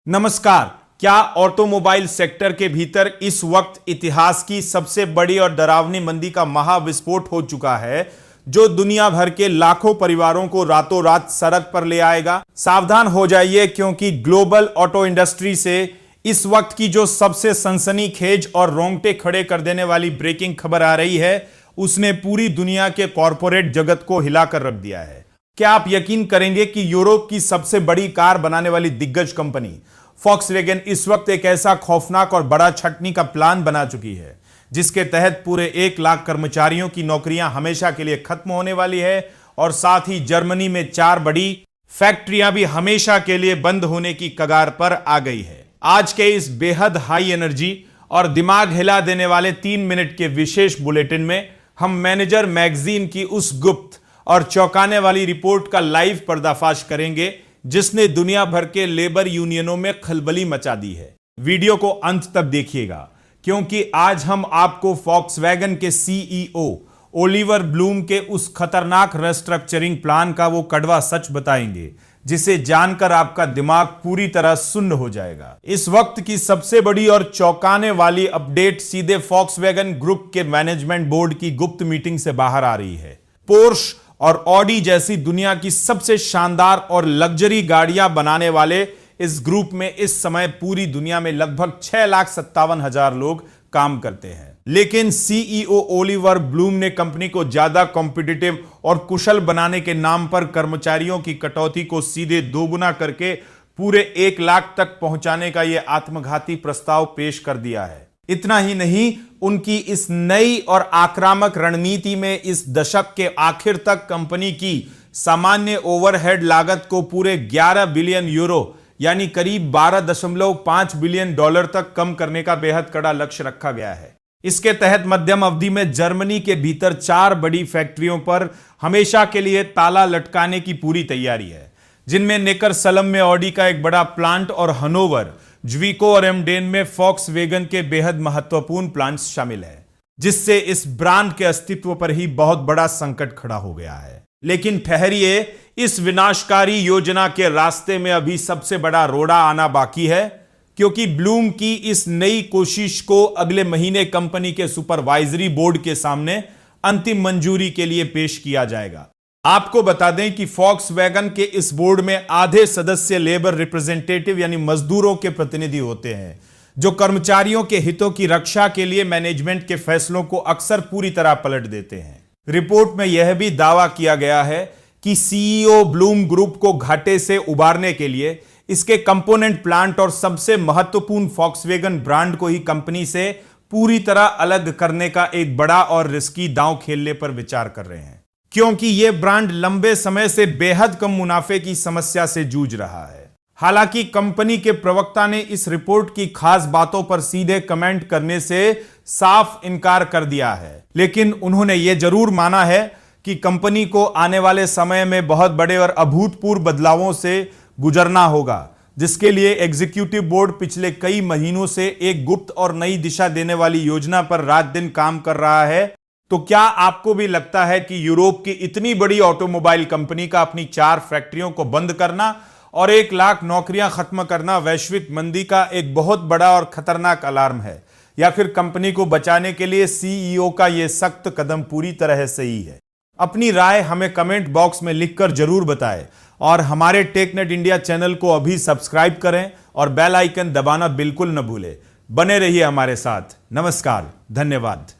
नमस्कार। क्या automobile sector के भीतर इस वक्त इतिहास की सबसे बड़ी और डरावनी मंदी का महाविस्फोट हो चुका है, जो दुनिया भर के लाखों परिवारों को रातों रात सड़क पर ले आएगा? सावधान हो जाइए, क्योंकि ग्लोबल ऑटो इंडस्ट्री से इस वक्त की जो सबसे सनसनीखेज और रोंगटे खड़े कर देने वाली ब्रेकिंग खबर आ रही है, उसने पूरी दुनिया के कॉरपोरेट जगत को हिलाकर रख दिया है। क्या आप यकीन करेंगे कि यूरोप की सबसे बड़ी कार बनाने वाली दिग्गज कंपनी फॉक्सवैगन इस वक्त एक ऐसा खौफनाक और बड़ा छटनी का प्लान बना चुकी है, जिसके तहत पूरे 1 लाख कर्मचारियों की नौकरियां हमेशा के लिए खत्म होने वाली है, और साथ ही जर्मनी में 4 बड़ी फैक्ट्रियां भी हमेशा के लिए बंद होने की कगार पर आ गई है। आज के इस बेहद हाई एनर्जी और दिमाग हिला देने वाले 3 मिनट के विशेष बुलेटिन में हम मैनेजर मैगजीन की उस गुप्त और चौंकाने वाली रिपोर्ट का लाइव पर्दाफाश करेंगे, जिसने दुनिया भर के लेबर यूनियनों में खलबली मचा दी है। वीडियो को अंत तक देखिएगा, क्योंकि आज हम आपको फॉक्सवैगन के सीईओ ओलिवर ब्लूम के उस खतरनाक रिस्ट्रक्चरिंग प्लान का वो कड़वा सच बताएंगे, जिसे जानकर आपका दिमाग पूरी तरह सुन्न हो जाएगा। इस वक्त की सबसे बड़ी और चौंकाने वाली अपडेट सीधे फॉक्सवैगन ग्रुप के मैनेजमेंट बोर्ड की गुप्त मीटिंग से बाहर आ रही है। पोर्श और ऑडी जैसी दुनिया की सबसे शानदार और लग्जरी गाड़ियां बनाने वाले इस ग्रुप में इस समय पूरी दुनिया में लगभग 6,57,000 लोग काम करते हैं। लेकिन सीईओ ओलिवर ब्लूम ने कंपनी को ज्यादा कॉम्पिटिटिव और कुशल बनाने के नाम पर कर्मचारियों की कटौती को सीधे दोगुना करके पूरे 1 लाख तक पहुंचाने का यह आत्मघाती प्रस्ताव पेश कर दिया है। इतना ही नहीं, उनकी इस नई और आक्रामक रणनीति में इस दशक के आखिर तक कंपनी की सामान्य ओवरहेड लागत को पूरे 11 बिलियन यूरो यानी करीब 12.5 बिलियन डॉलर तक कम करने का बेहद कड़ा लक्ष्य रखा गया है। इसके तहत मध्यम अवधि में जर्मनी के भीतर 4 बड़ी फैक्ट्रियों पर हमेशा के लिए ताला लटकाने की पूरी तैयारी है, जिनमें नेकरसलम में ऑडी का एक बड़ा प्लांट और हनोवर, ज्वीको और एमडेन में फॉक्सवैगन के बेहद महत्वपूर्ण प्लांट्स शामिल है, जिससे इस ब्रांड के अस्तित्व पर ही बहुत बड़ा संकट खड़ा हो गया है। लेकिन ठहरिए, इस विनाशकारी योजना के रास्ते में अभी सबसे बड़ा रोड़ा आना बाकी है, क्योंकि ब्लूम की इस नई कोशिश को अगले महीने कंपनी के सुपरवाइजरी बोर्ड के सामने अंतिम मंजूरी के लिए पेश किया जाएगा। आपको बता दें कि फॉक्सवैगन के इस बोर्ड में आधे सदस्य लेबर रिप्रेजेंटेटिव यानी मजदूरों के प्रतिनिधि होते हैं, जो कर्मचारियों के हितों की रक्षा के लिए मैनेजमेंट के फैसलों को अक्सर पूरी तरह पलट देते हैं। रिपोर्ट में यह भी दावा किया गया है कि सीईओ ब्लूम ग्रुप को घाटे से उबारने के लिए इसके कंपोनेंट प्लांट और सबसे महत्वपूर्ण फॉक्सवैगन ब्रांड को ही कंपनी से पूरी तरह अलग करने का एक बड़ा और रिस्की दांव खेलने पर विचार कर रहे हैं, क्योंकि यह ब्रांड लंबे समय से बेहद कम मुनाफे की समस्या से जूझ रहा है। हालांकि कंपनी के प्रवक्ता ने इस रिपोर्ट की खास बातों पर सीधे कमेंट करने से साफ इनकार कर दिया है, लेकिन उन्होंने यह जरूर माना है कि कंपनी को आने वाले समय में बहुत बड़े और अभूतपूर्व बदलावों से गुजरना होगा, जिसके लिए एग्जीक्यूटिव बोर्ड पिछले कई महीनों से एक गुप्त और नई दिशा देने वाली योजना पर रात दिन काम कर रहा है। तो क्या आपको भी लगता है कि यूरोप की इतनी बड़ी ऑटोमोबाइल कंपनी का अपनी 4 फैक्ट्रियों को बंद करना और 1 लाख नौकरियां खत्म करना वैश्विक मंदी का एक बहुत बड़ा और खतरनाक अलार्म है, या फिर कंपनी को बचाने के लिए सीईओ का यह सख्त कदम पूरी तरह सही है? अपनी राय हमें कमेंट बॉक्स में लिखकर जरूर बताएं, और हमारे टेकनेट इंडिया चैनल को अभी सब्सक्राइब करें और बेल आइकन दबाना बिल्कुल न भूलें। बने रहिए हमारे साथ। नमस्कार, धन्यवाद।